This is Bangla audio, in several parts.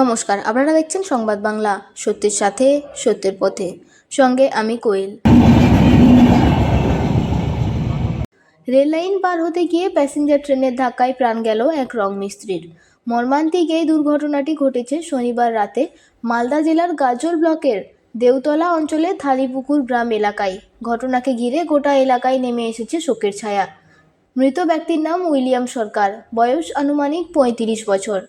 নমস্কার, আপনারা দেখছেন সংবাদ বাংলা, সত্যের সাথে সত্যের পথে। সঙ্গে আমি কোয়েল। রেললাইন পার হতে গিয়ে প্যাসেঞ্জার ট্রেনের ধাক্কায় প্রাণ গেল এক রং মিস্ত্রির। মর্মান্তিক এই দুর্ঘটনাটি ঘটেছে শনিবার রাতে মালদা জেলার গাজল ব্লকের দেউতলা অঞ্চলের থালিপুকুর গ্রাম এলাকায়। ঘটনাকে ঘিরে গোটা এলাকায় নেমে এসেছে শোকের ছায়া। মৃত ব্যক্তির নাম উইলিয়াম সরকার, বয়স আনুমানিক ৩৫ বছর।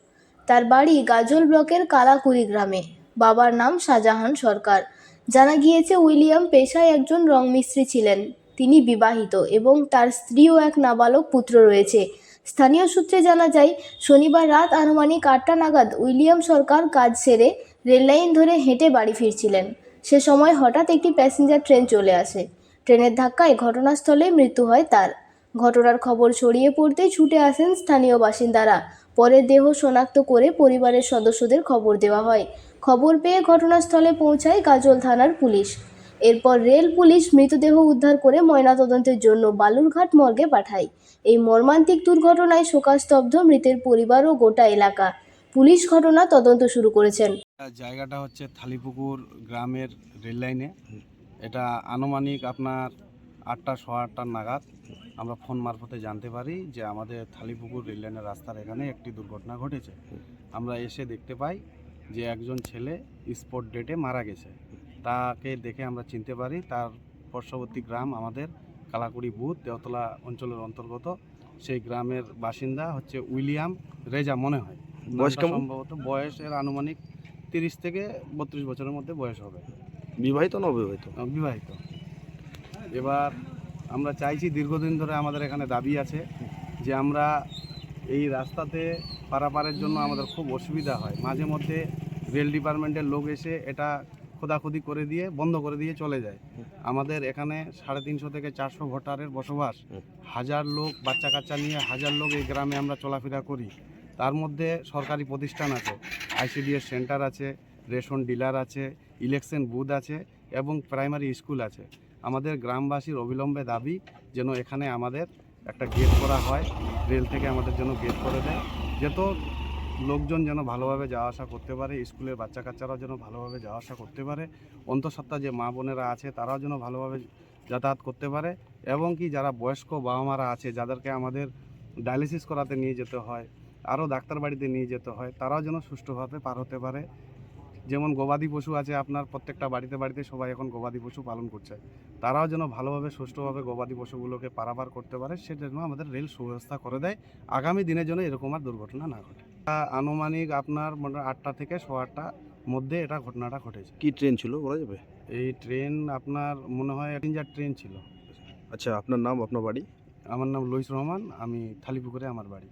তার বাড়ি গাজল ব্লকের কালাকুড়ি গ্রামে। বাবার নাম শাহজাহান সরকার। জানা গিয়েছে উইলিয়াম পেশায় একজন রং মিস্ত্রি ছিলেন। তিনি বিবাহিত এবং তার স্ত্রী ও এক নাবালক পুত্র রয়েছে। স্থানীয় সূত্রে জানা যায়, শনিবার রাত আনুমানিক ৮টা নাগাদ উইলিয়াম সরকার কাজ সেরে রেললাইন ধরে হেঁটে বাড়ি ফিরছিলেন। সে সময় হঠাৎ একটি প্যাসেঞ্জার ট্রেন চলে আসে। ট্রেনের ধাক্কায় ঘটনাস্থলে মৃত্যু হয় তার। ঘটনার খবর ছড়িয়ে পড়তেই ছুটে আসেন স্থানীয় বাসিন্দারা। পরে দেহ শনাক্ত করে পরিবারের সদস্যদের খবর দেওয়া হয়। খবর পেয়ে ঘটনাস্থলে পৌঁছায় গাজল থানার পুলিশ। এরপর রেল পুলিশ মৃতদেহ উদ্ধার করে ময়নাতদন্তের জন্য বালুরঘাট মর্গে পাঠায়। এই মর্মান্তিক দুর্ঘটনায় শোকাস্তব্ধ মৃতের পরিবার ও গোটা এলাকা। পুলিশ ঘটনা তদন্ত শুরু করেছেন। জায়গাটা হচ্ছে থালিপুকুর গ্রামের রেল লাইনে। এটা আনুমানিক আপনার ৮টা সোয়া ৮টার নাগাদ আমরা ফোন মারফতে জানতে পারি যে আমাদের থালিপুকুর রেল লাইনের রাস্তার এখানে একটি দুর্ঘটনা ঘটেছে। আমরা এসে দেখতে পাই যে একজন ছেলে স্পট ডেটে মারা গেছে। তাকে দেখে আমরা চিনতে পারি তার পার্শ্ববর্তী গ্রাম আমাদের কালাকুড়ি বুথ দেওতলা অঞ্চলের অন্তর্গত। সেই গ্রামের বাসিন্দা হচ্ছে উইলিয়াম রেজা মনে হয়। বয়স সম্ভবত বয়সের আনুমানিক 30 থেকে 32 বছরের মধ্যে বয়স হবে। বিবাহিত না অবিবাহিত? বিবাহিত। এবার আমরা চাইছি, দীর্ঘদিন ধরে আমাদের এখানে দাবি আছে যে আমরা এই রাস্তাতে পারাপারের জন্য আমাদের খুব অসুবিধা হয়। মাঝে মধ্যে রেল ডিপার্টমেন্টের লোক এসে এটা খোদাখুদি করে দিয়ে বন্ধ করে দিয়ে চলে যায়। আমাদের এখানে 350 থেকে 400 ভোটারের বসবাস। 1000 লোক বাচ্চা কাচ্চা নিয়ে 1000 লোক এই গ্রামে আমরা চলাফেরা করি। তার মধ্যে সরকারি প্রতিষ্ঠান আছে, ICDS সেন্টার আছে, রেশন ডিলার আছে, ইলেকশন বুথ আছে এবং প্রাইমারি স্কুল আছে। আমাদের গ্রামবাসীর অবিলম্বে দাবি যেন এখানে আমাদের একটা গেট করা হয়, রেল থেকে আমাদের জন্য গেট করে দেয়, যত লোকজন যেন ভালোভাবে যাওয়া আসা করতে পারে, স্কুলের বাচ্চা কাচ্চারাও যেন ভালোভাবে যাওয়া আসা করতে পারে, অন্তঃসত্ত্বা যে মা বোনেরা আছে তারাও যেন ভালোভাবে যাতায়াত করতে পারে, এবং কি যারা বয়স্ক বাবা মারা আছে যাদেরকে আমাদের ডায়ালিসিস করাতে নিয়ে যেতে হয়, আরও ডাক্তার বাড়িতে নিয়ে যেতে হয়, তারাও যেন সুষ্ঠুভাবে পার হতে পারে। যেমন গবাদি পশু আছে, আপনার প্রত্যেকটা বাড়িতে বাড়িতে সবাই এখন গবাদি পশু পালন করছে, তারাও যেন ভালোভাবে সুষ্ঠুভাবে গবাদি পশুগুলোকে পারাপার করতে পারে, সেটার জন্য আমাদের রেল সুব্যবস্থা করে দেয়। আগামী দিনের জন্য এরকম আর দুর্ঘটনা না ঘটে। আনুমানিক আপনার 8টা থেকে সোয়া 8টার মধ্যে এটা ঘটনাটা ঘটেছে। কি ট্রেন ছিল বলা যাবে? এই ট্রেন আপনার মনে হয় প্যাসেঞ্জার ট্রেন ছিল। আচ্ছা, আপনার নাম, আপনার বাড়ি? আমার নাম লইস রহমান, আমি থালিপুকুরে আমার বাড়ি।